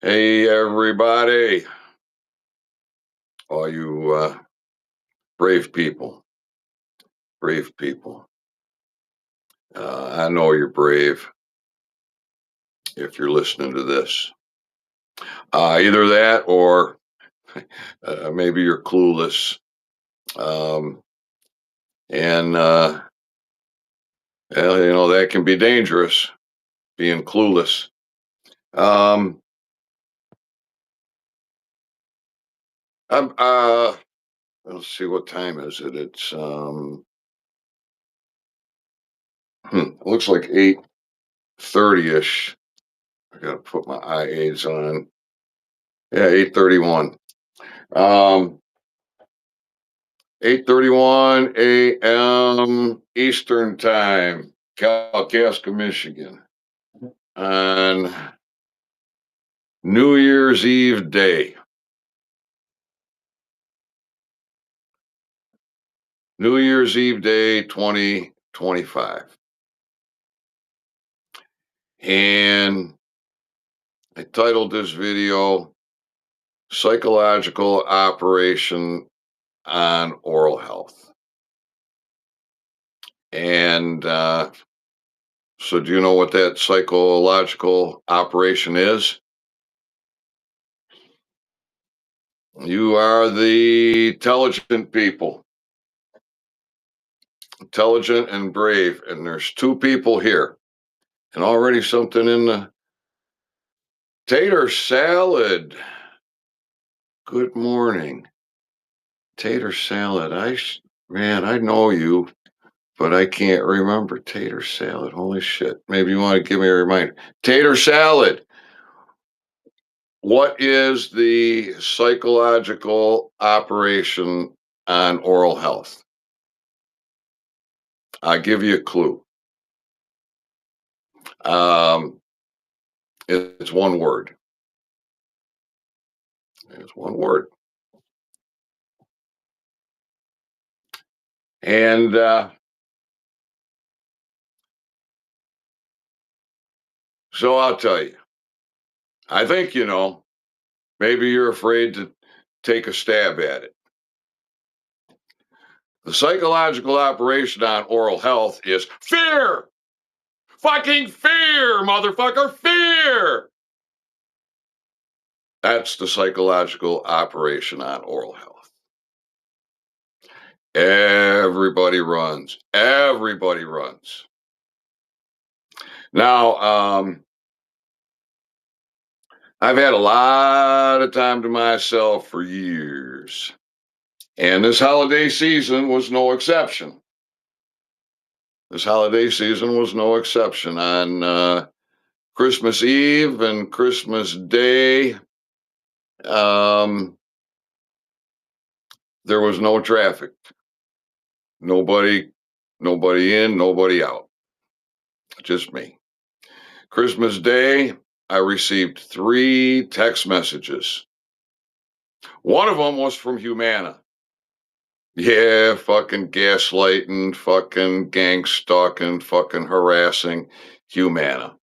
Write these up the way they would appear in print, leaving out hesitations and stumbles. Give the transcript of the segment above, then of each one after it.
Hey, everybody, all you brave people, brave people. I know you're brave if you're listening to this. Either that or maybe you're clueless. Um, and, well, that can be dangerous, being clueless. Um, I'm, let's see, what time is it? It's, it looks like 8:30ish. I got to put my eye aids on. Yeah, 8:31. Um, 8:31 a.m. Eastern Time, Kalkaska, Michigan, on New Year's Eve day. New Year's Eve day 2025. And I titled this video Psychological Operation on Oral Health. And so, do you know what that psychological operation is? You are the intelligent people. Intelligent and brave. And there's two people here, and already something in the tater salad. Good morning. Tater salad. Man, I know you, but I can't remember tater salad. Holy shit. Maybe you want to give me a reminder. Tater salad. What is the psychological operation on oral health? I'll give you a clue. Um, it's one word. It's one word. And so I'll tell you, I think you know, maybe you're afraid to take a stab at it. The psychological operation on oral health is fear. Fucking fear, motherfucker, fear. That's the psychological operation on oral health. Everybody runs. Everybody runs. Now, I've had a lot of time to myself for years, and this holiday season was no exception. This holiday season was no exception. On Christmas Eve and Christmas Day, um, there was no traffic. Nobody, nobody in, nobody out. Just me. Christmas Day, I received 3 text messages. One of them was from Humana. Yeah, fucking gaslighting, fucking gang stalking, fucking harassing Humana.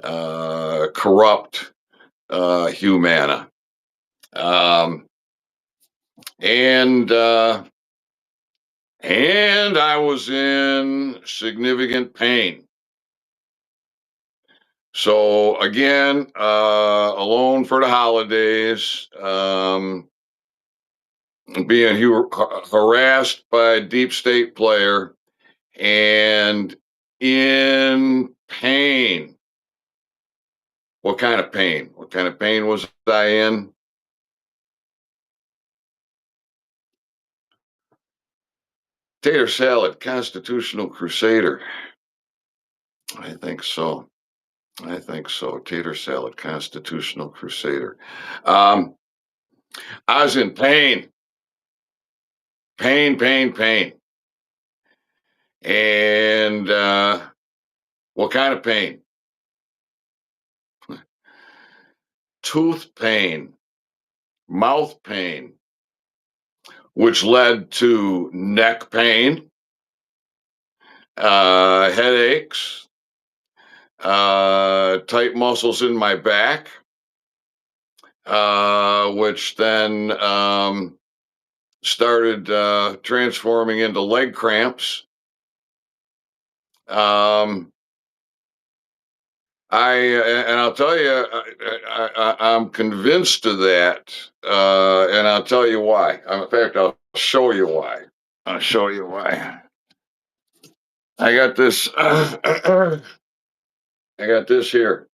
Corrupt Humana. Um, and I was in significant pain. So again, alone for the holidays, being harassed by a deep state player and in pain. What kind of pain? What kind of pain was I in? Tater salad, constitutional crusader. I think so. I think so. Tater salad, constitutional crusader. Um, I was in pain, pain. And what kind of pain? Tooth pain, mouth pain, which led to neck pain, headaches, tight muscles in my back, which then started transforming into leg cramps. Um, and I'll tell you, I'm convinced of that, and I'll tell you why. In fact, I'll show you why. I'll show you why. I got this. I got this here,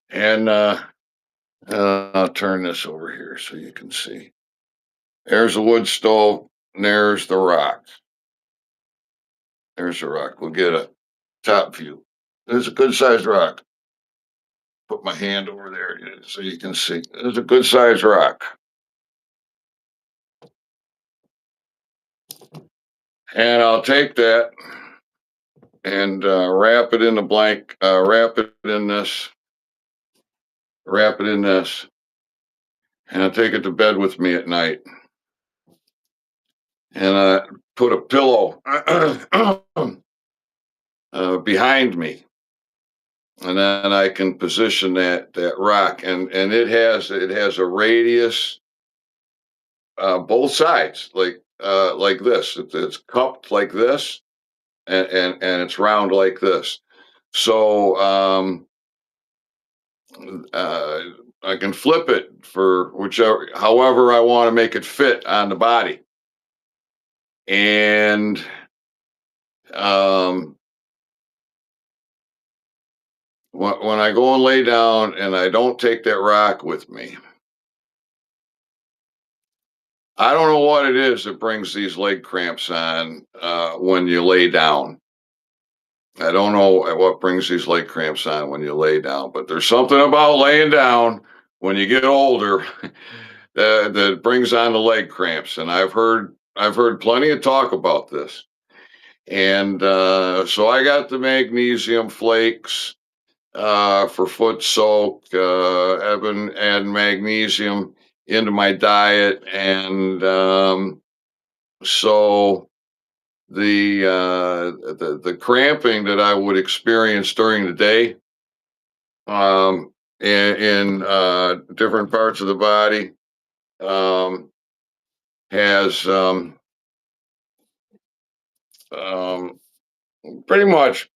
and I'll turn this over here so you can see. There's a wood stove, and there's the rock. There's the rock. We'll get a top view. There's a good sized rock. Put my hand over there so you can see. There's a good sized rock. And I'll take that and wrap it in the blank, wrap it in this, wrap it in this, and I take it to bed with me at night. And I put a pillow behind me, and then I can position that rock, and it has a radius both sides, like this. It's cupped like this, and it's round like this. So uh, I can flip it for whichever, however I want to make it fit on the body. And um, when I go and lay down and I don't take that rock with me, I don't know what it is that brings these leg cramps on when you lay down. I don't know what brings these leg cramps on when you lay down, but there's something about laying down when you get older that brings on the leg cramps. And I've heard plenty of talk about this. And so I got the magnesium flakes for foot soak. I've been adding magnesium into my diet, and so the cramping that I would experience during the day, in different parts of the body, um, has um, pretty much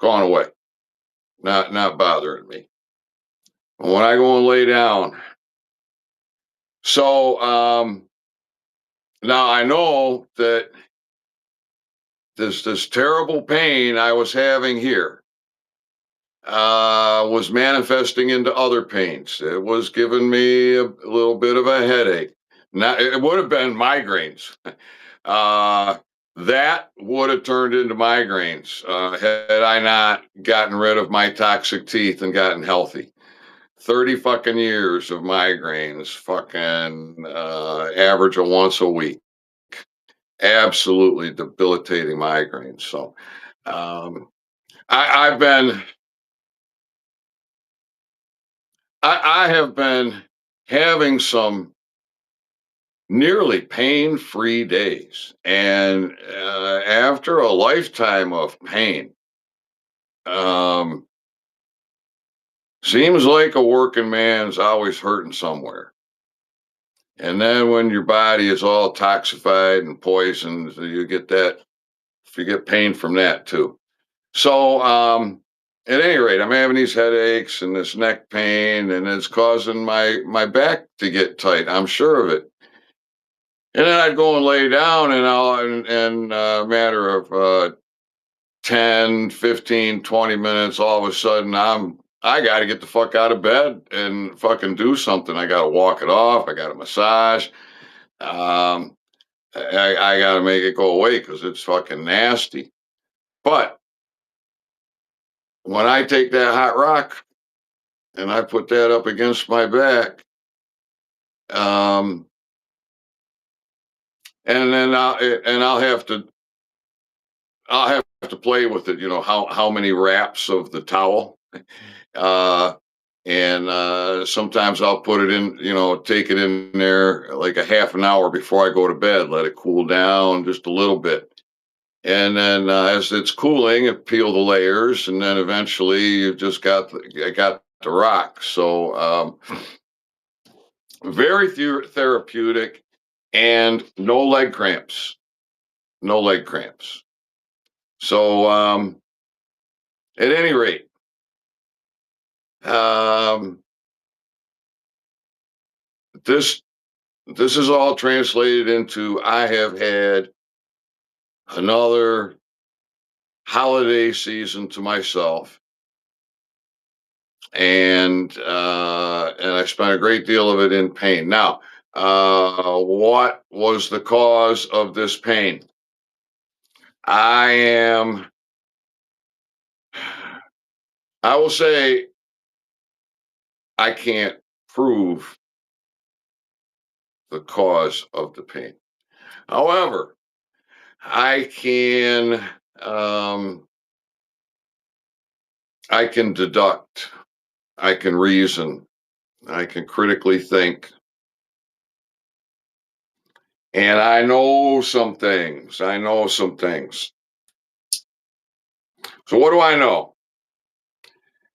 gone away. Not bothering me when I go and lay down. So now I know that this terrible pain I was having here was manifesting into other pains. It was giving me a little bit of a headache. Not, it would have been migraines. Uh, that would have turned into migraines had I not gotten rid of my toxic teeth and gotten healthy. 30 fucking years of migraines, fucking average of once a week. Absolutely debilitating migraines. So um, I've been I have been having some nearly pain-free days, and after a lifetime of pain, um, seems like a working man's always hurting somewhere. And then when your body is all toxified and poisoned, you get that. You get pain from that too. So, at any rate, I'm having these headaches and this neck pain, and it's causing my back to get tight. I'm sure of it. And then I'd go and lay down, and in a matter of 10, 15, 20 minutes, all of a sudden I got to get the fuck out of bed and fucking do something. I got to walk it off. I got to massage. Um, I got to make it go away because it's fucking nasty. But when I take that hot rock and I put that up against my back, um, and then I'll have to play with it. You know how many wraps of the towel, uh, and sometimes I'll put it in. Take it in there like a half an hour before I go to bed. Let it cool down just a little bit. And then as it's cooling, it peel the layers, and then eventually you've just got to rock. So very therapeutic, and no leg cramps. No leg cramps. So at any rate, um, this this is all translated into I have had another holiday season to myself, and I spent a great deal of it in pain. Now, what was the cause of this pain? I am. I will say I can't prove the cause of the pain. However, I can um, I can deduct, I can reason, I can critically think, and I know some things. I know some things. So what do I know?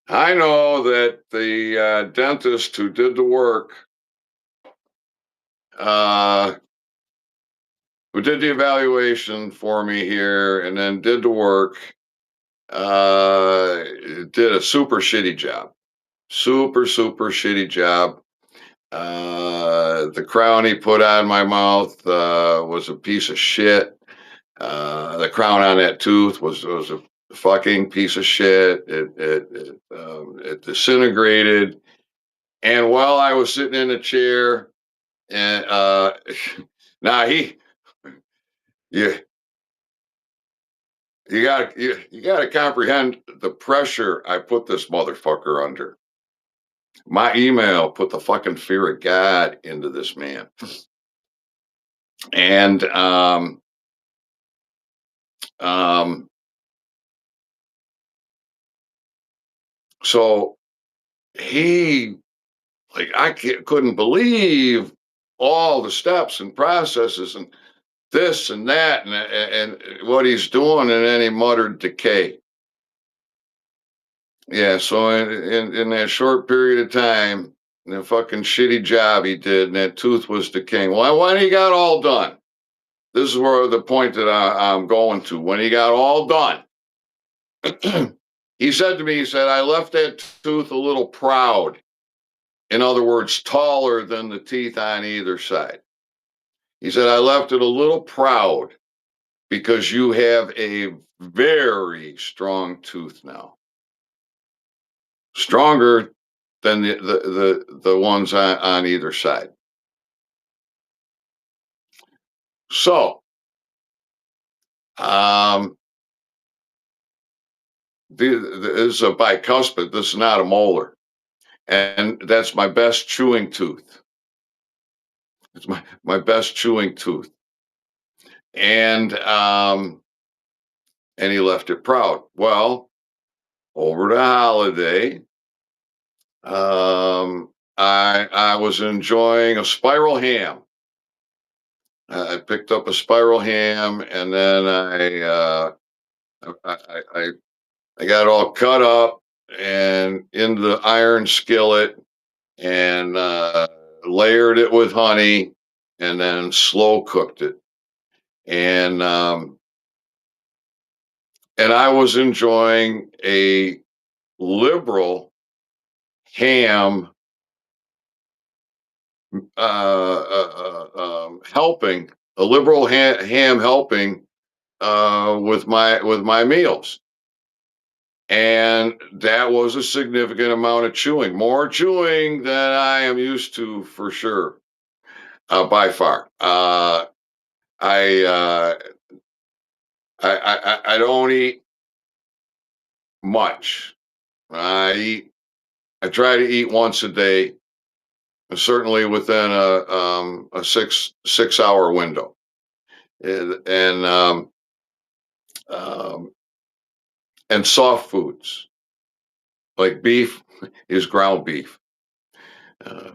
I know that the dentist who did the work, uh, who did the evaluation for me here, and then did the work, uh, did a super shitty job. Super shitty job. The crown he put on my mouth was a piece of shit. The crown on that tooth was a fucking piece of shit. It disintegrated. And while I was sitting in a chair, and now you you got to comprehend the pressure I put this motherfucker under. My email put the fucking fear of God into this man. And um, so he, like, couldn't believe all the steps and processes and this and that and what he's doing. And then he muttered decay. Yeah. So in that short period of time, the fucking shitty job he did, and that tooth was decaying. Well, when he got all done, this is where the point that I'm going to. When he got all done, he said to me, he said, I left that tooth a little proud. In other words, taller than the teeth on either side. He said, I left it a little proud because you have a very strong tooth now. Stronger than the ones on either side. So, this is a bicuspid. This is not a molar. And that's my best chewing tooth. It's my best chewing tooth. And and he left it proud. Well, over the holiday, I was enjoying a spiral ham. I picked up a spiral ham, and then I got it all cut up and into the iron skillet, and layered it with honey, and then slow cooked it. And and I was enjoying a liberal ham helping, a liberal ham helping with my meals, and that was a significant amount of chewing, more chewing than I am used to for sure, by far. I, uh, I don't eat much. I try to eat once a day, certainly within a 6 hour window, and um, and soft foods like beef is ground beef.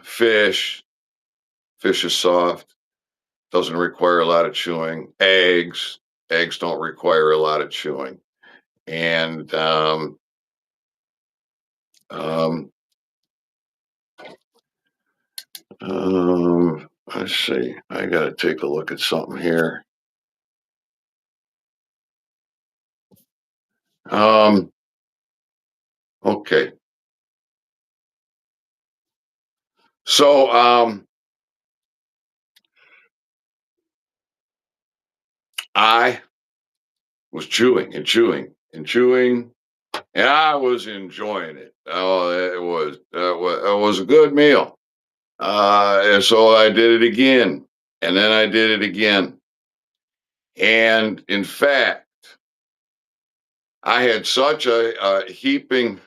Fish is soft, doesn't require a lot of chewing. Eggs don't require a lot of chewing. And um, Let's see. I got to take a look at something here. Okay. So, I was chewing and chewing and chewing, and I was enjoying it. Oh, it was a good meal. And so I did it again, and then I did it again. And in fact, I had such a heaping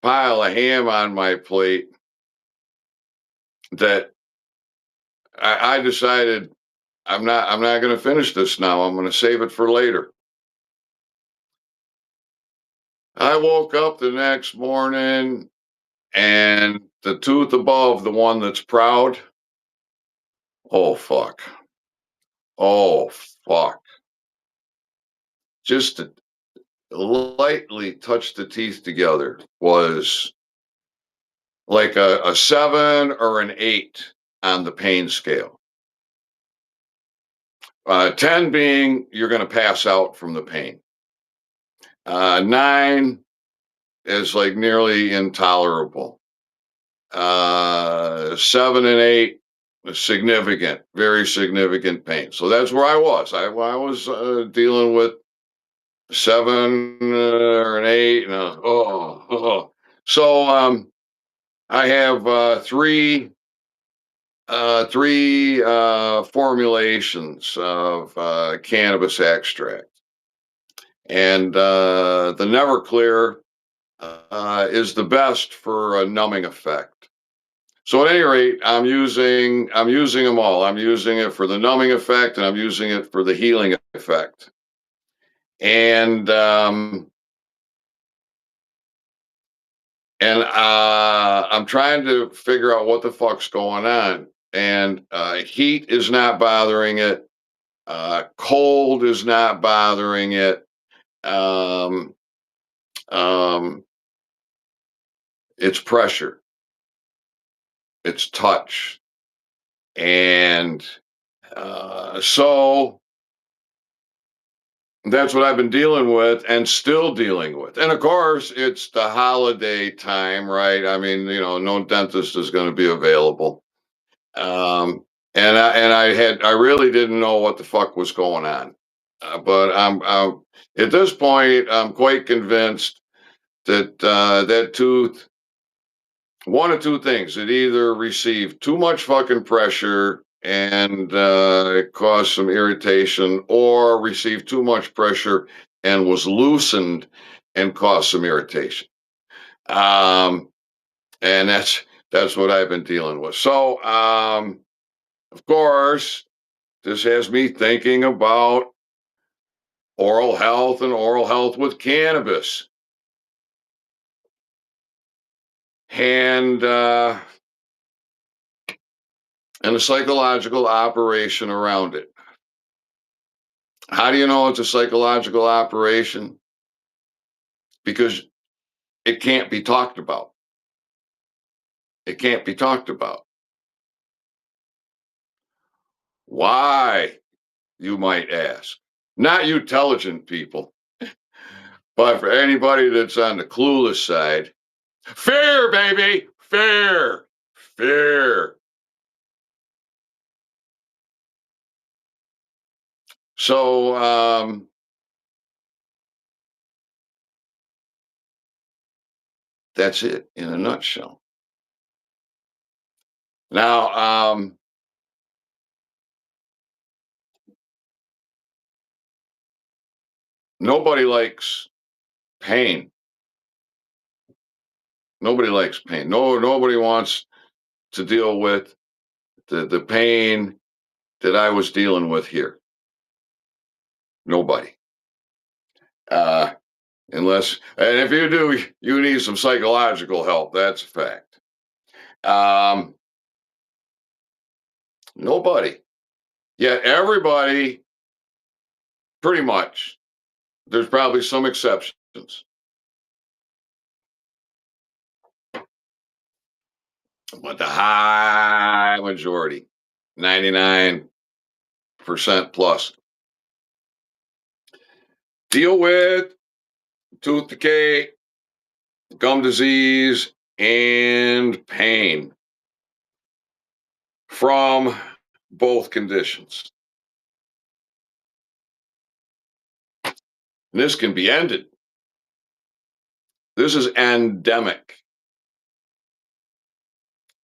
pile of ham on my plate that I decided I'm not going to finish this now. I'm going to save it for later. I woke up the next morning and the tooth above, the one that's proud, oh fuck. Oh fuck. Just to lightly touch the teeth together was like a 7 or an 8 on the pain scale. 10 being you're going to pass out from the pain. 9 is like nearly intolerable. 7 and 8, significant, very significant pain. So that's where I was. I was dealing with 7 or an 8. And so I have three formulations of cannabis extract, and the Neverclear is the best for a numbing effect. So at any rate, I'm using them all. I'm using it for the numbing effect, and I'm using it for the healing effect. And I'm trying to figure out what the fuck's going on. And heat is not bothering it. Cold is not bothering it. Um, um, it's pressure, it's touch, and so that's what I've been dealing with and still dealing with. And of course, it's the holiday time, right? I mean, no dentist is going to be available. Um, and I really didn't know what the fuck was going on. But I'm at this point, I'm quite convinced that that tooth, one of two things, it either received too much fucking pressure and it caused some irritation, or received too much pressure and was loosened and caused some irritation. Um, and that's what I've been dealing with. So, of course, this has me thinking about oral health and oral health with cannabis, and the psychological operation around it. How do you know it's a psychological operation? Because it can't be talked about. It can't be talked about. Why, you might ask? Not you intelligent people, but for anybody that's on the clueless side, fear, baby, fear, fear. So, that's it in a nutshell. Now, nobody likes pain. Nobody likes pain. No, nobody wants to deal with the pain that I was dealing with here. Nobody. Uh, and if you do, you need some psychological help. That's a fact. Um, Nobody. Yet everybody, pretty much, there's probably some exceptions, but the high majority, 99% plus, deal with tooth decay, gum disease, and pain from both conditions. And this can be ended. This is endemic.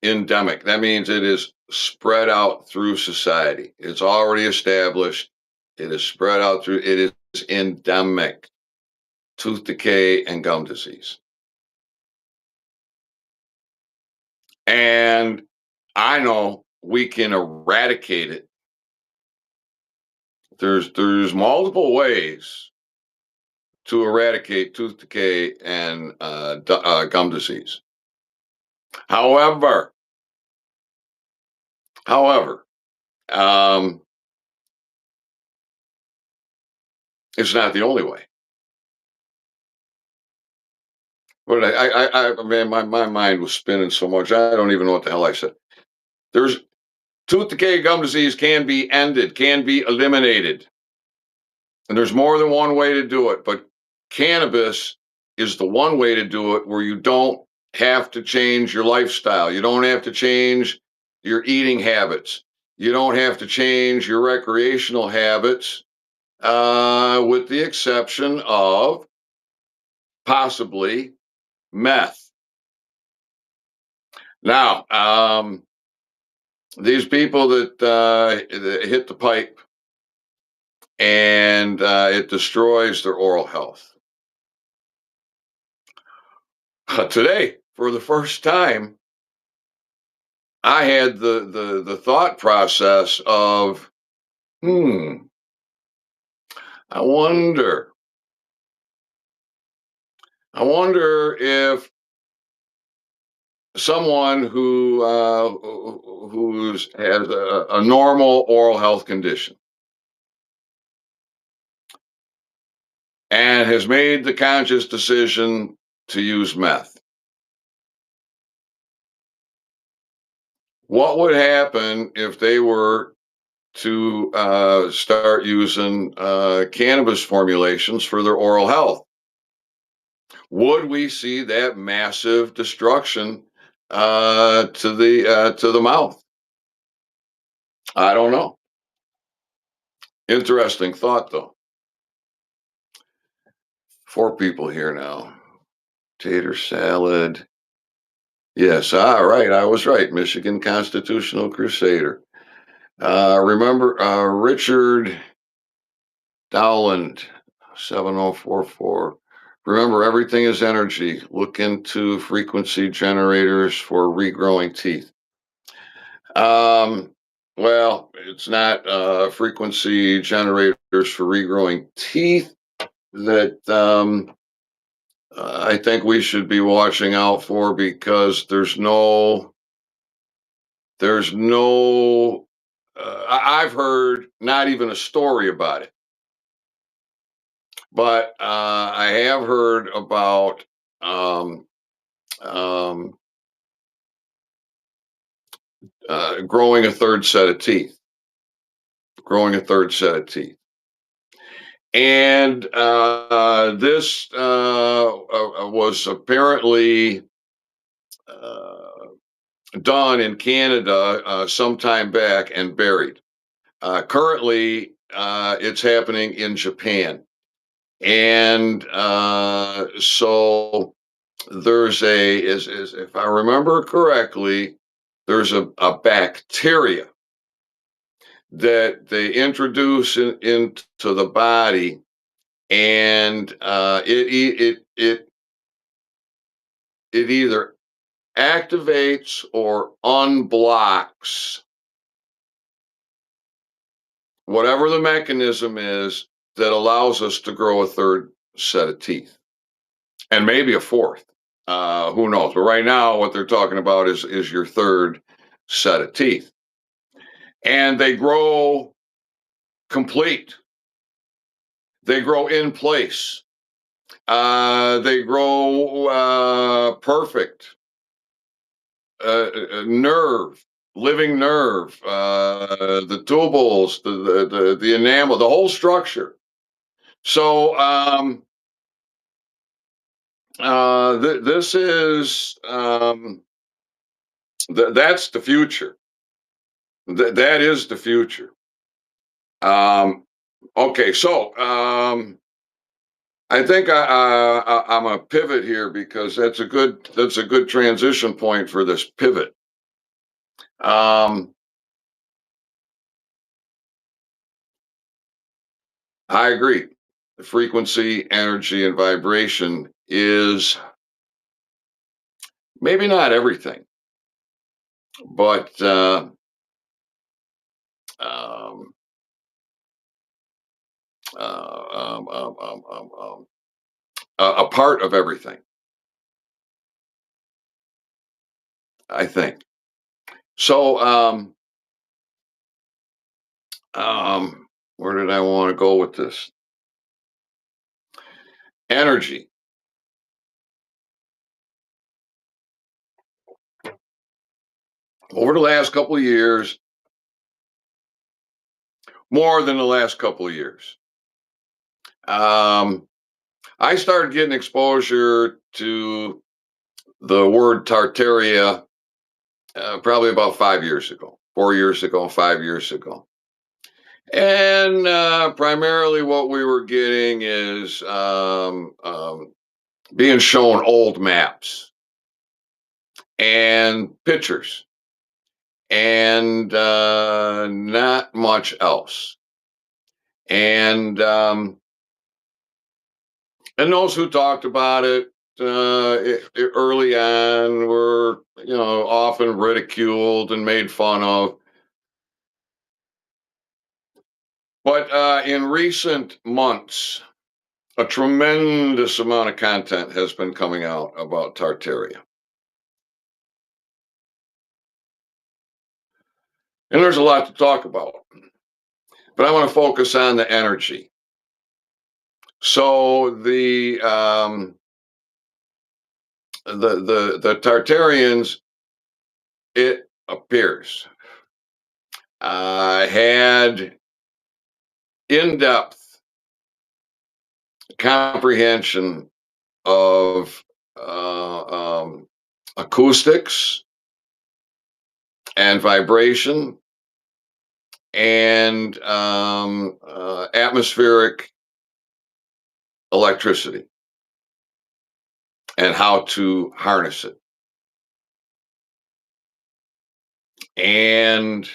Endemic. That means it is spread out through society. It's already established. It is spread out through, it is endemic. Tooth decay and gum disease. And I know we can eradicate it. There's multiple ways to eradicate tooth decay and gum disease. However, however, um, it's not the only way. What did man, my mind was spinning so much. I don't even know what the hell I said. There's tooth decay, gum disease can be ended, can be eliminated. And there's more than one way to do it, but cannabis is the one way to do it where you don't have to change your lifestyle. You don't have to change your eating habits. You don't have to change your recreational habits, with the exception of possibly meth. Now, these people that hit the pipe and it destroys their oral health. Today, for the first time, I had the thought process of, hmm, I wonder, I wonder if someone who's has a normal oral health condition and has made the conscious decision to use meth, what would happen if they were to start using cannabis formulations for their oral health? Would we see that massive destruction to the mouth? I don't know. Interesting thought, though. Four people here now. Tater salad. Yes, right. I was right. Michigan Constitutional Crusader. Remember Richard Dowland, 7044. Remember, everything is energy. Look into frequency generators for regrowing teeth. Um, well, it's not frequency generators for regrowing teeth that I think we should be watching out for, because there's no, I've heard not even a story about it, but I have heard about um, um, growing a third set of teeth, growing a third set of teeth. And this was apparently uh, done in Canada some time back and buried. Currently, it's happening in Japan. And so there's if I remember correctly, there's a bacteria that they introduce into the body, and it either activates or unblocks whatever the mechanism is that allows us to grow a third set of teeth, and maybe a fourth. Who knows? But right now, what they're talking about is your third set of teeth, and they grow complete. They grow in place. They grow perfect. nerve, living nerve, the tubules, the enamel, the whole structure. So this is that's the future. That is the future. Um, okay, so I think I'm a pivot here because that's a good transition point for this pivot. Um, I agree. The frequency, energy, and vibration is maybe not everything, but um, uh, um, um, um, um, um, a part of everything, I think. So, where did I want to go with this? Energy. Over the last couple of years, more than the last couple of years, um, I started getting exposure to the word Tartaria probably about 5 years ago, 4 years ago, 5 years ago. And primarily what we were getting is being shown old maps and pictures and not much else. And and those who talked about it early on were, often ridiculed and made fun of. But in recent months, a tremendous amount of content has been coming out about Tartaria. And there's a lot to talk about, but I want to focus on the energy. So the Tartarians, it appears, had in-depth comprehension of acoustics and vibration and atmospheric electricity and how to harness it. And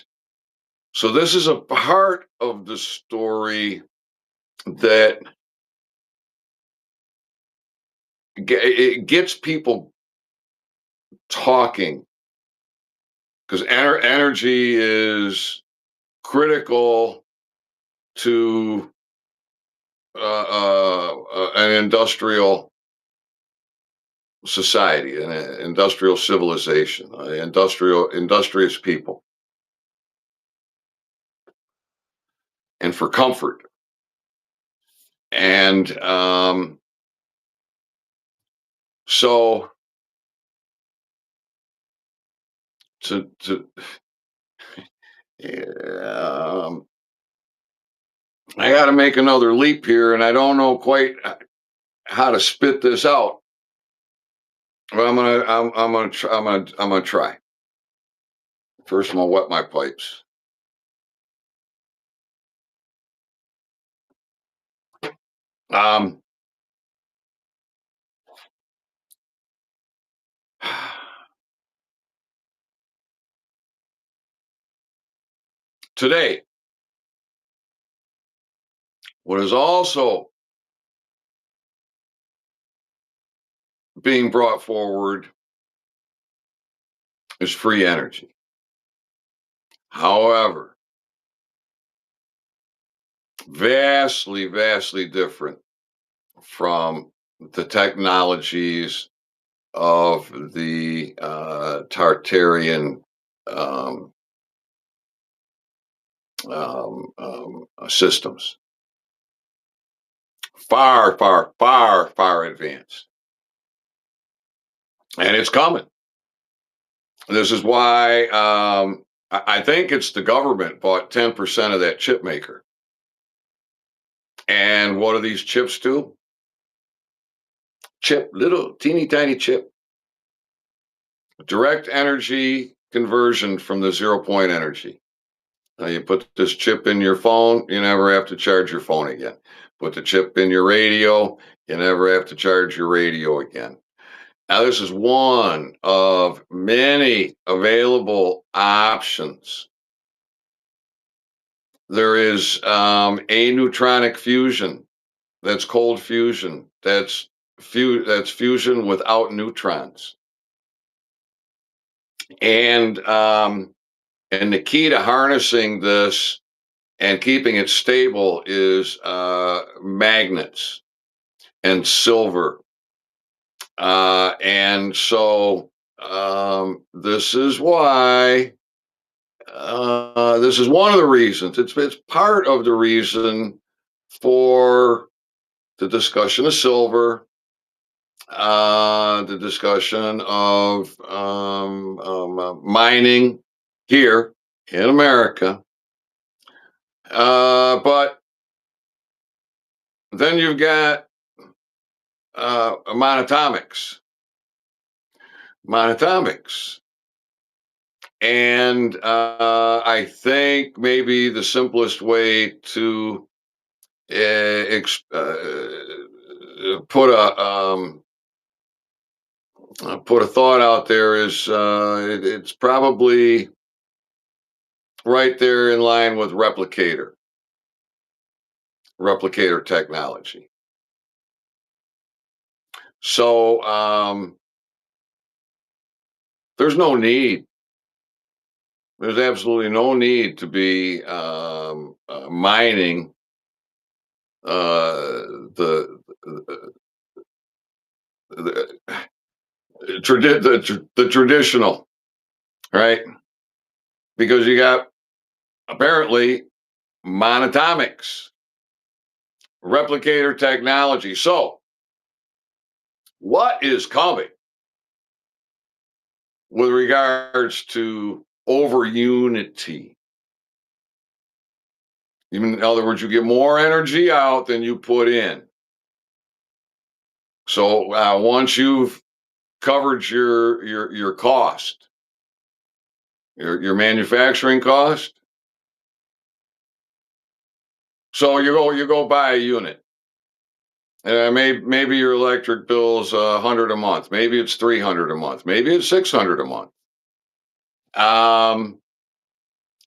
so this is a part of the story that it gets people talking because energy is critical to an industrial society, an industrial civilization, industrious people, and for comfort. And so to um, I got to make another leap here, and I don't know quite how to spit this out. But I'm gonna try. First, I'm gonna wet my pipes. Um, today, what is also being brought forward is free energy. However, vastly different from the technologies of the Tartarian um, systems. Far, far advanced. And it's coming. This is why I think it's the government bought 10% of that chip maker. And what do these chips do? Chip, little teeny tiny chip, direct energy conversion from the 0 point energy. Now you put this chip in your phone, you never have to charge your phone again. Put the chip in your radio, you never have to charge your radio again. Now, this is one of many available options. There is aneutronic fusion. That's cold fusion. That's fusion without neutrons. And and the key to harnessing this and keeping it stable is magnets and silver. And so this is why this is one of the reasons. It's part of the reason for the discussion of silver, the discussion of mining here in America. But then you've got monatomics, monatomics. And I think maybe the simplest way to put a thought out there is it's probably right there in line with replicator technology. So there's no need. There's absolutely no need to be mining the the, the traditional, right? Because you got apparently monatomics, replicator technology. So, what is coming with regards to over unity? In other words, you get more energy out than you put in. So once you've covered your cost, your manufacturing cost, so you go buy a unit. Maybe your electric bill's 100 a month. Maybe it's 300 a month. Maybe it's 600 a month.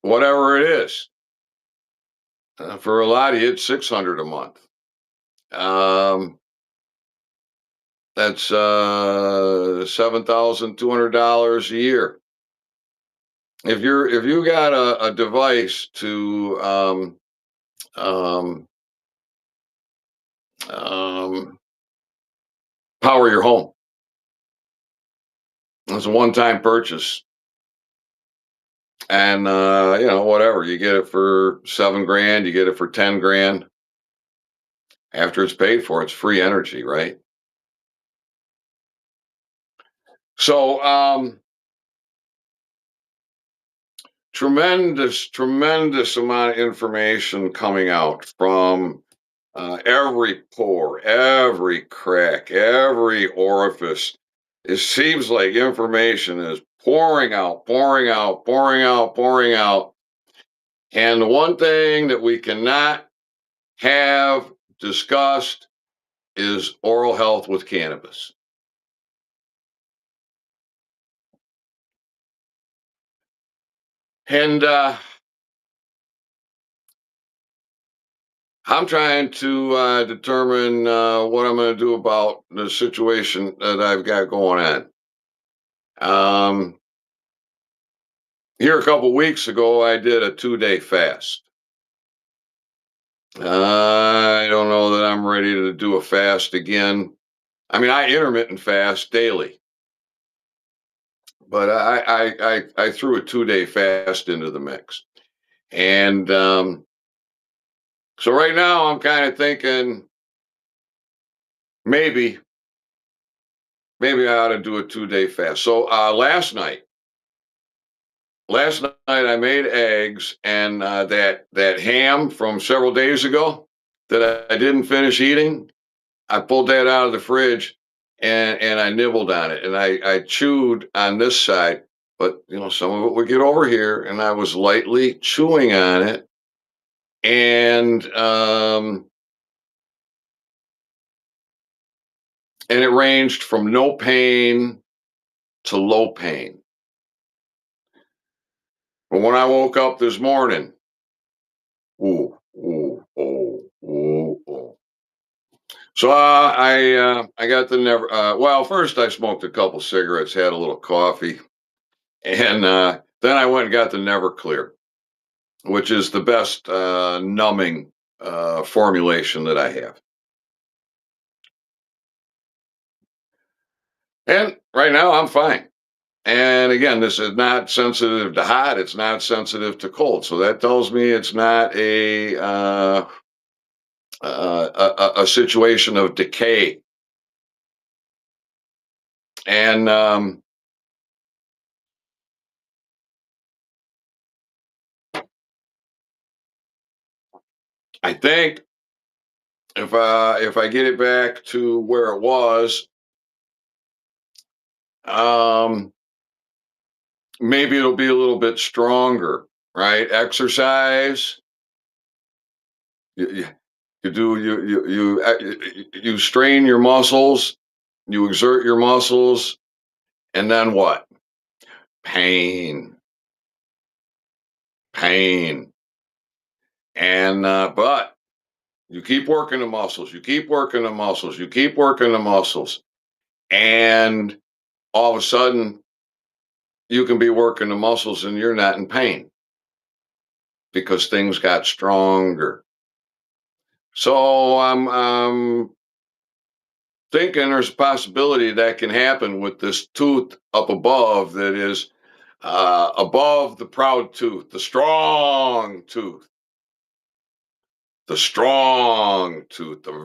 Whatever it is. For a lot of you, it's 600 a month. Um, that's $7,200 a year. If you got a device to um, um, power your home, it's a one-time purchase, and whatever, you get it for 7 grand, you get it for 10 grand. After it's paid for, it's free energy, right? So tremendous amount of information coming out from every pore, every crack, every orifice. It seems like information is pouring out, pouring out, pouring out, pouring out. And the one thing that we cannot have discussed is oral health with cannabis. And I'm trying to determine what I'm going to do about the situation that I've got going on. Here a couple weeks ago, I did a 2-day fast. I don't know that I'm ready to do a fast again. I mean, I intermittent fast daily, but I threw a 2-day fast into the mix, and so right now I'm kind of thinking maybe I ought to do a 2-day fast. So last night last night I made eggs, and that ham from several days ago that I didn't finish eating, I pulled that out of the fridge and I nibbled on it, and I chewed on this side, but some of it would get over here, and I was lightly chewing on it, and and it ranged from no pain to low pain. But when I woke up this morning, ooh, ooh, ooh, ooh, ooh. So I got the never. Well, first I smoked a couple cigarettes, had a little coffee, and then I went and got the Never Clear, which is the best numbing formulation that I have. And right now I'm fine. And again, this is not sensitive to hot. It's not sensitive to cold. So that tells me it's not a situation of decay. And I think if I get it back to where it was, um, maybe it'll be a little bit stronger, right? Exercise. You, you do you strain your muscles, you exert your muscles, and then what? Pain, pain, and but you keep working the muscles, you keep working the muscles, you keep working the muscles, and all of a sudden you can be working the muscles and you're not in pain because things got stronger. So I'm thinking there's a possibility that can happen with this tooth up above that is above the proud tooth, the strong tooth, the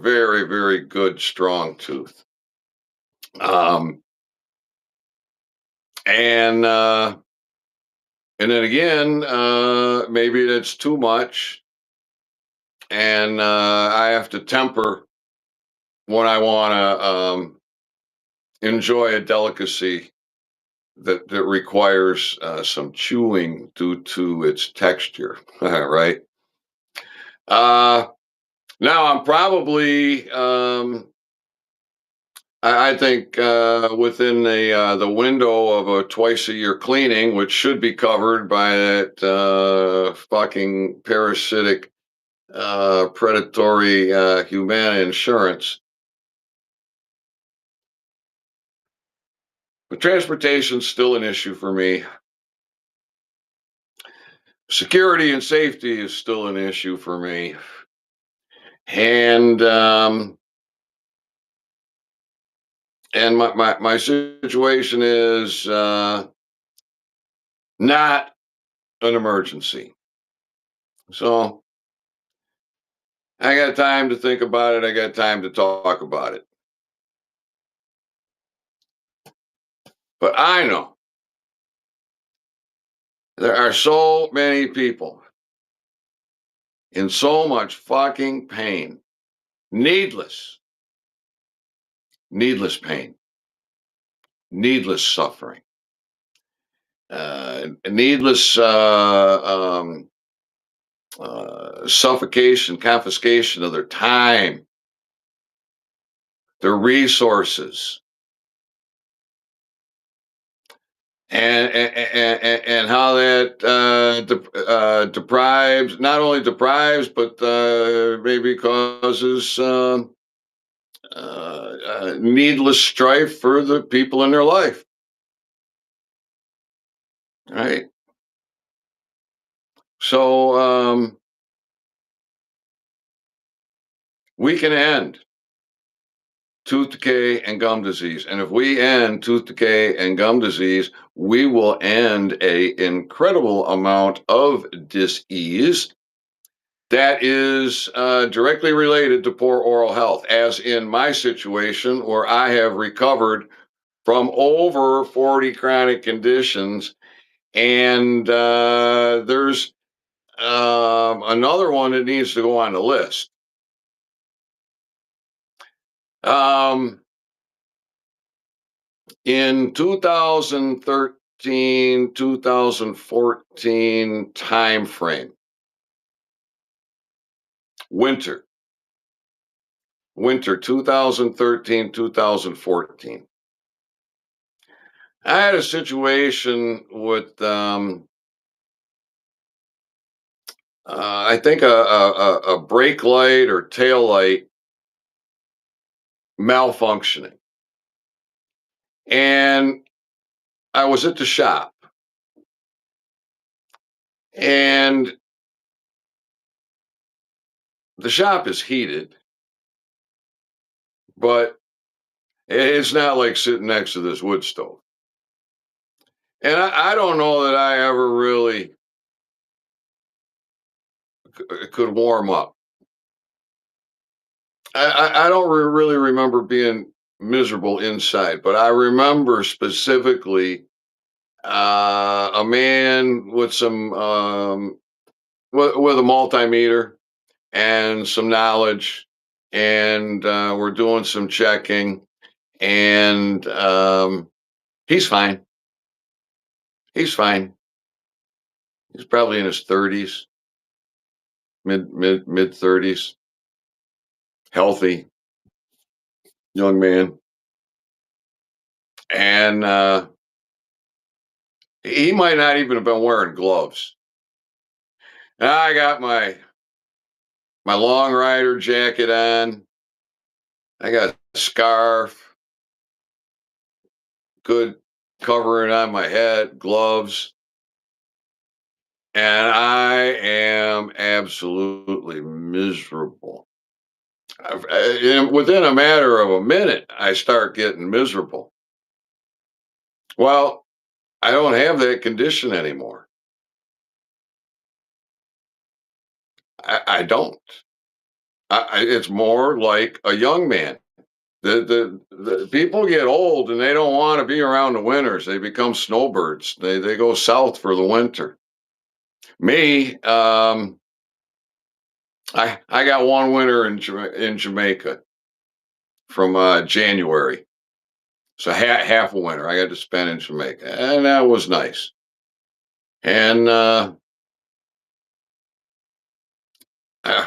very, very good, strong tooth. Um, and and then again, maybe that's too much, and I have to temper when I want to enjoy a delicacy that requires some chewing due to its texture, right? Uh, Now I'm probably, I think, within the window of a twice a year cleaning, which should be covered by that fucking parasitic, predatory Humana insurance. But transportation's still an issue for me. Security and safety is still an issue for me, and and my situation is not an emergency. So I got time to think about it. I got time to talk about it. But I know there are so many people in so much fucking pain, needless, needless pain, needless suffering, needless suffocation, confiscation of their time, their resources, and how that deprives, not only deprives, but maybe causes needless strife for the people in their life. Right. So we can end tooth decay and gum disease, and if we end tooth decay and gum disease, we will end a incredible amount of disease that is directly related to poor oral health, as in my situation where I have recovered from over 40 chronic conditions And there's another one that needs to go on the list. In 2013, 2014 timeframe, winter, winter 2013, 2014. I had a situation with, I think a brake light or tail light malfunctioning. And I was at the shop and the shop is heated, but it's not like sitting next to this wood stove. And I don't know that I ever really could warm up. I don't really remember being miserable inside, but I remember specifically a man with some with a multimeter and some knowledge, and we're doing some checking, and he's fine. He's fine. He's probably in his 30s, mid 30s, healthy young man, and he might not even have been wearing gloves. I got my long rider jacket on. I got a scarf, good covering on my head, gloves, and I am absolutely miserable. Within a matter of a minute, I start getting miserable. Well, I don't have that condition anymore. I don't. It's more like a young man. The people get old and they don't want to be around the winters. They become snowbirds. They go south for the winter. Me, I got one winter in Jamaica from January, so half a winter I got to spend in Jamaica, and that was nice. And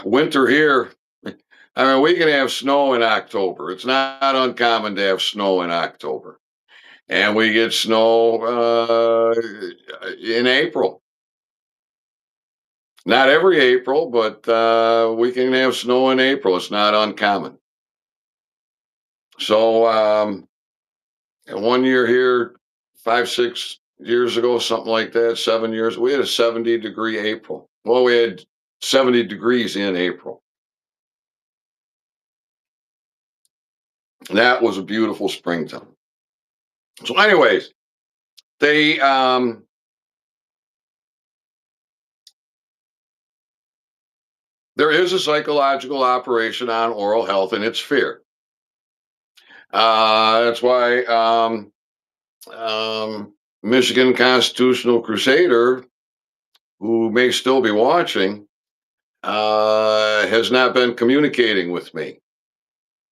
winter here, I mean, we can have snow in October. It's not uncommon to have snow in October, and we get snow in April. Not every April, but we can have snow in April. It's not uncommon. So one year here, 5, 6 years ago, something like that, 7 years, we had a 70-degree April. Well, we had 70 degrees in April. That was a beautiful springtime. So, anyways, they there is a psychological operation on oral health, and it's fear. That's why Michigan Constitutional Crusader, who may still be watching, has not been communicating with me.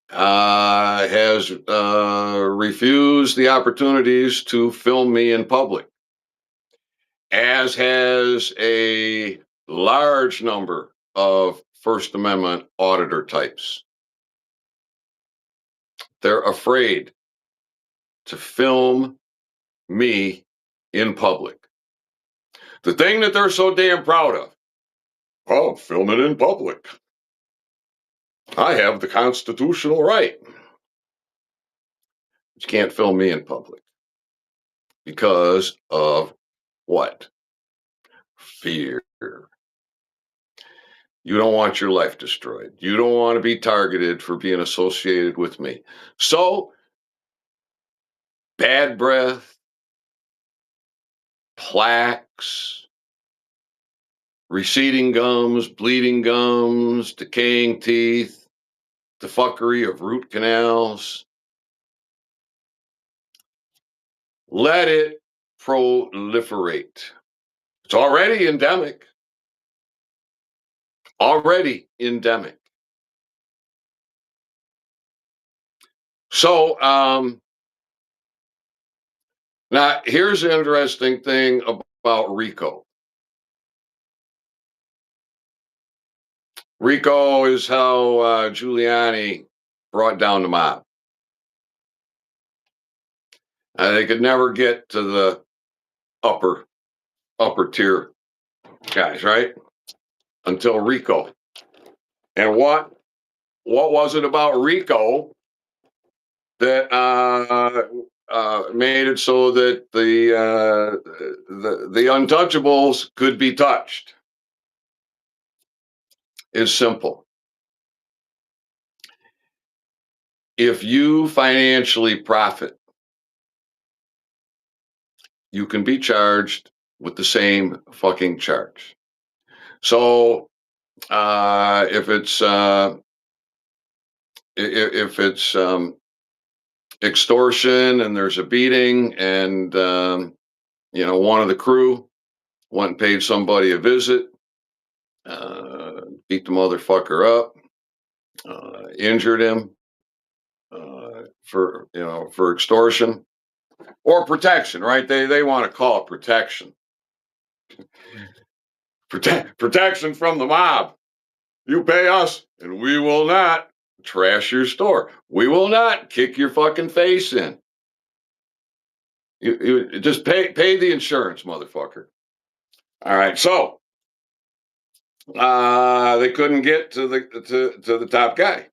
Has refused the opportunities to film me in public, as has a large number of First Amendment auditor types. They're afraid to film me in public. The thing that they're so damn proud of, oh, film it in public. I have the constitutional right. You can't film me in public because of what? Fear. You don't want your life destroyed. You don't want to be targeted for being associated with me. So, bad breath, plaques, receding gums, bleeding gums, decaying teeth, the fuckery of root canals. Let it proliferate. It's already endemic. Already endemic. So now here's the interesting thing about RICO. RICO is how Giuliani brought down the mob. They could never get to the upper tier guys, right? Until RICO. And what was it about RICO that made it so that the untouchables could be touched? Is simple. If you financially profit, you can be charged with the same fucking charge. So if it's extortion and there's a beating, and one of the crew went and paid somebody a visit, beat the motherfucker up, injured him for extortion or protection, right? They want to call it protection. Protection from the mob. You pay us, and we will not trash your store. We will not kick your fucking face in. You just pay the insurance, motherfucker. All right, so they couldn't get to the top guy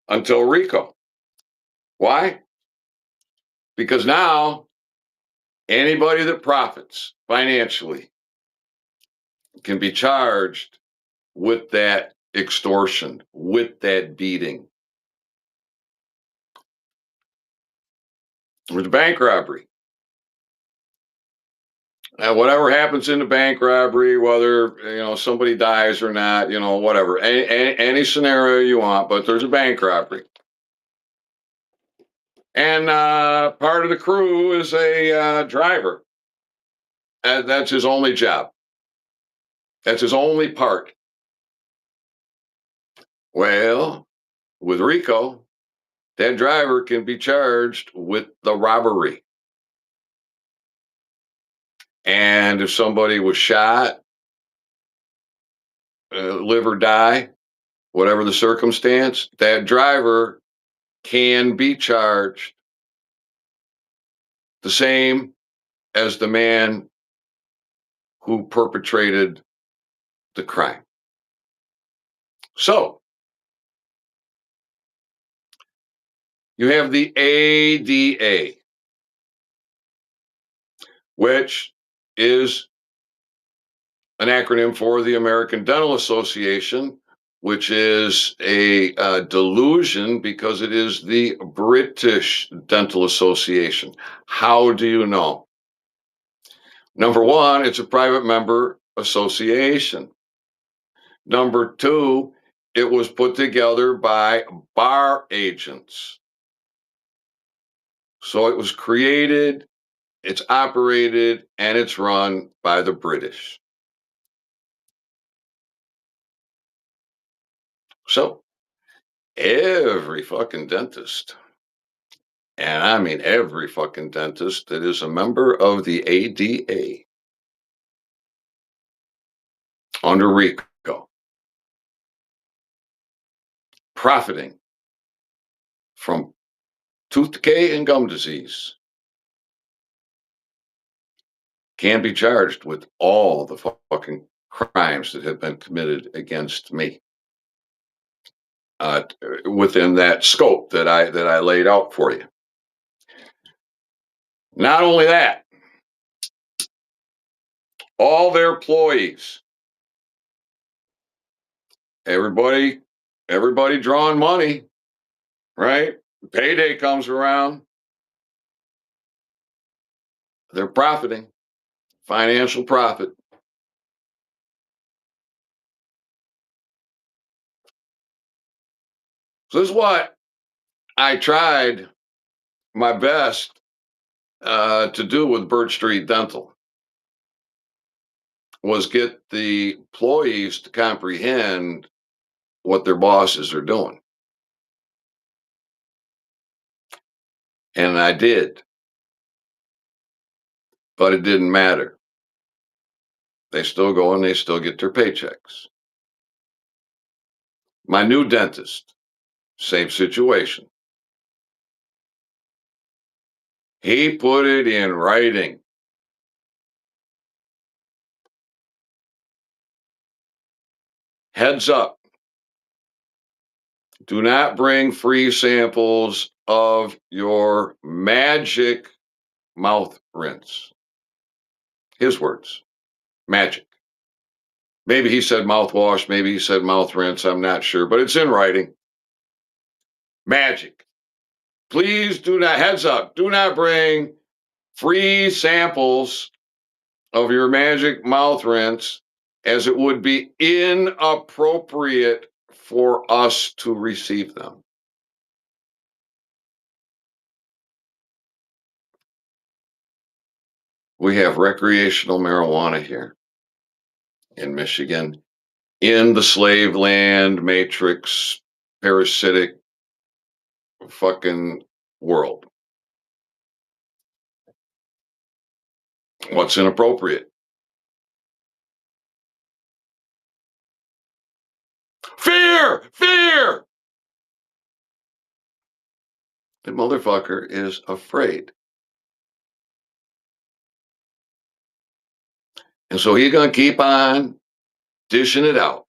until RICO. Why? Because now anybody that profits financially can be charged with that extortion, with that beating, with bank robbery. Whatever happens in the bank robbery, whether somebody dies or not, whatever, any scenario you want, but there's a bank robbery, and part of the crew is a driver. That's his only job. That's his only part. Well, with RICO, that driver can be charged with the robbery. And if somebody was shot, live or die, whatever the circumstance, that driver can be charged the same as the man who perpetrated the crime. So you have the ADA, which is an acronym for the American Dental Association, which is a delusion because it is the British Dental Association. How do you know? Number one, it's a private member association. Number two, it was put together by bar agents. So it was created, it's operated, and it's run by the British. So every fucking dentist, and I mean every fucking dentist that is a member of the ADA under RICO, profiting from tooth decay and gum disease, can be charged with all the fucking crimes that have been committed against me within that scope that I laid out for you. Not only that, all their employees, everybody drawing money, right? Payday comes around, they're profiting, financial profit. So this is what I tried my best to do with Birch Street Dental was get the employees to comprehend what their bosses are doing. And I did, but it didn't matter. They still go and they still get their paychecks. My new dentist, same situation. He put it in writing. Heads up. Do not bring free samples of your magic mouth rinse. His words, magic. Maybe he said mouthwash, maybe he said mouth rinse, I'm not sure, but it's in writing. Magic. Please do not, heads up, do not bring free samples of your magic mouth rinse, as it would be inappropriate for us to receive them. We have recreational marijuana here in Michigan, in the slave land matrix, parasitic fucking world. What's inappropriate? Fear! Fear! The motherfucker is afraid. And so he's going to keep on dishing it out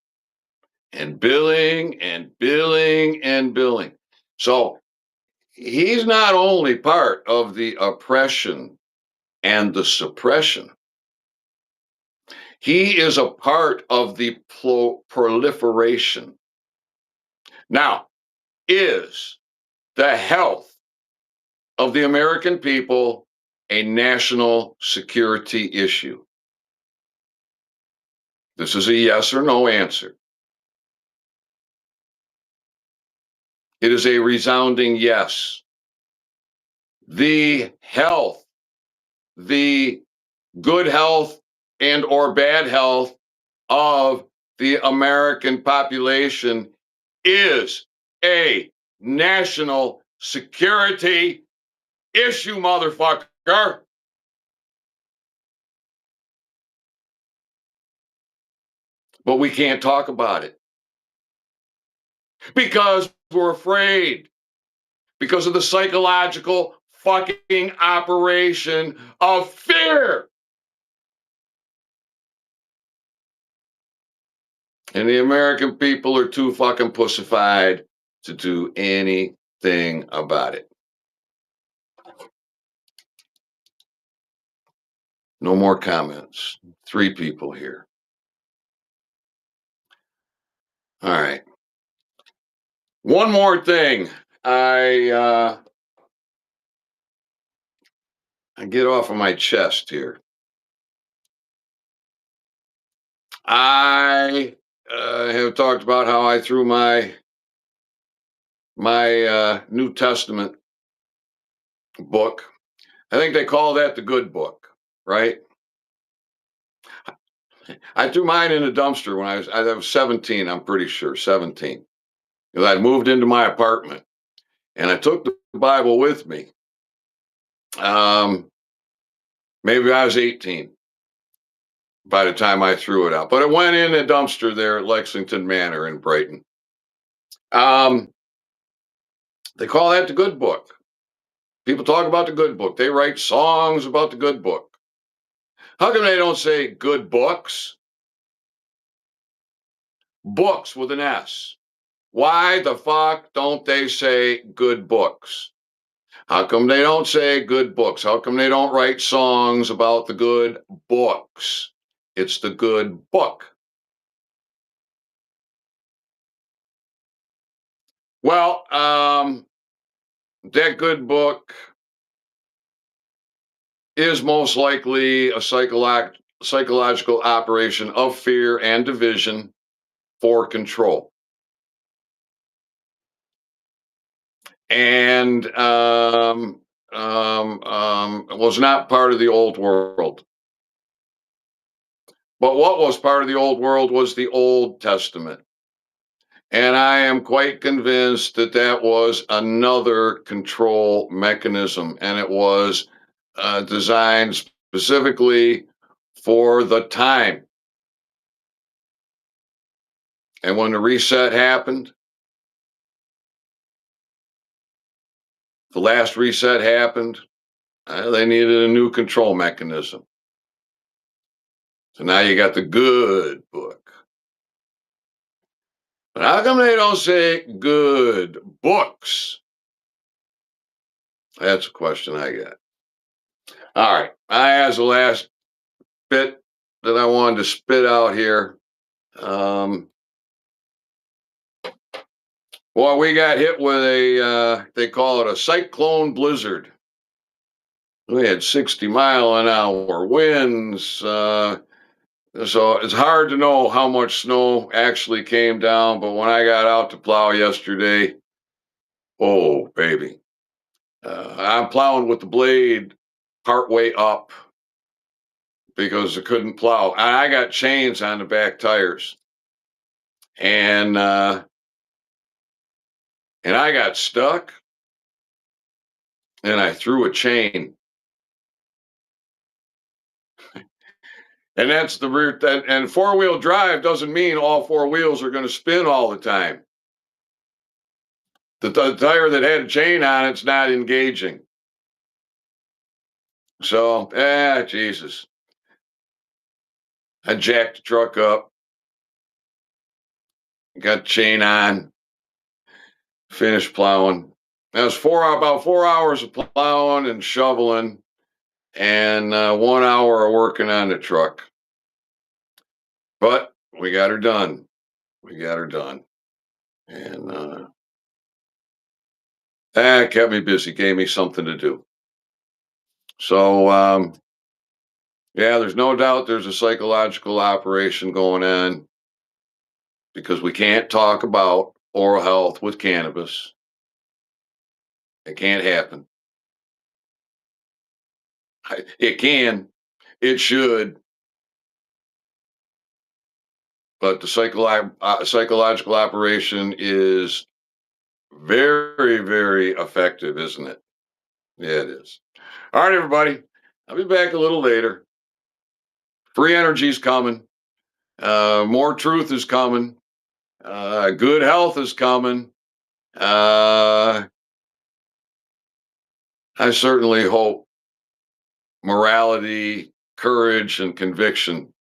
and billing and billing and billing. So he's not only part of the oppression and the suppression, he is a part of the proliferation. Now, is the health of the American people a national security issue? This is a yes or no answer. It is a resounding yes. The health, the good health and or bad health of the American population is a national security issue, motherfucker. But we can't talk about it because we're afraid, because of the psychological fucking operation of fear. And the American people are too fucking pussified to do anything about it. No more comments. 3 people here. All right. One more thing. I get off of my chest here. I have talked about how I threw my New Testament book. I think they call that the good book, right? I threw mine in a dumpster when I was 17. I'm pretty sure 17. Because I'd moved into my apartment, and I took the Bible with me. Maybe I was 18 by the time I threw it out, but it went in a dumpster there at Lexington Manor in Brighton. They call that the good book. People talk about the good book. They write songs about the good book. How come they don't say good books? Books with an S. Why the fuck don't they say good books? How come they don't say good books? How come they don't write songs about the good books? It's the good book. Well, that good book is most likely a psychological operation of fear and division for control. And was not part of the old world. But what was part of the old world was the Old Testament. And I am quite convinced that that was another control mechanism, and it was designed specifically for the time. And when the reset happened, the last reset happened, they needed a new control mechanism. So now you got the good book. But how come they don't say good books? That's a question I got. All right. I has the last bit that I wanted to spit out here. Um, well, we got hit with they call it a cyclone blizzard. We had 60-mile-an-hour winds. So it's hard to know how much snow actually came down. But when I got out to plow yesterday, oh, baby. I'm plowing with the blade partway up because I couldn't plow. I got chains on the back tires. And I got stuck and I threw a chain. And that's the rear. And four-wheel drive doesn't mean all four wheels are going to spin all the time. The tire that had a chain on it's not engaging. So, Jesus. I jacked the truck up, got the chain on, finished plowing. That was about 4 hours of plowing and shoveling, and 1 hour of working on the truck. But we got her done. We got her done. And that kept me busy, gave me something to do. So, yeah, there's no doubt there's a psychological operation going on because we can't talk about oral health with cannabis. It can't happen. It can, it should, but the psychological operation is very, very effective, isn't it? Yeah, it is. All right, everybody. I'll be back a little later. Free energy is coming. More truth is coming. Good health is coming. I certainly hope morality, courage, and conviction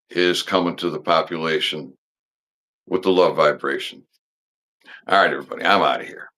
is coming to the population with the love vibration. All right, everybody, I'm out of here.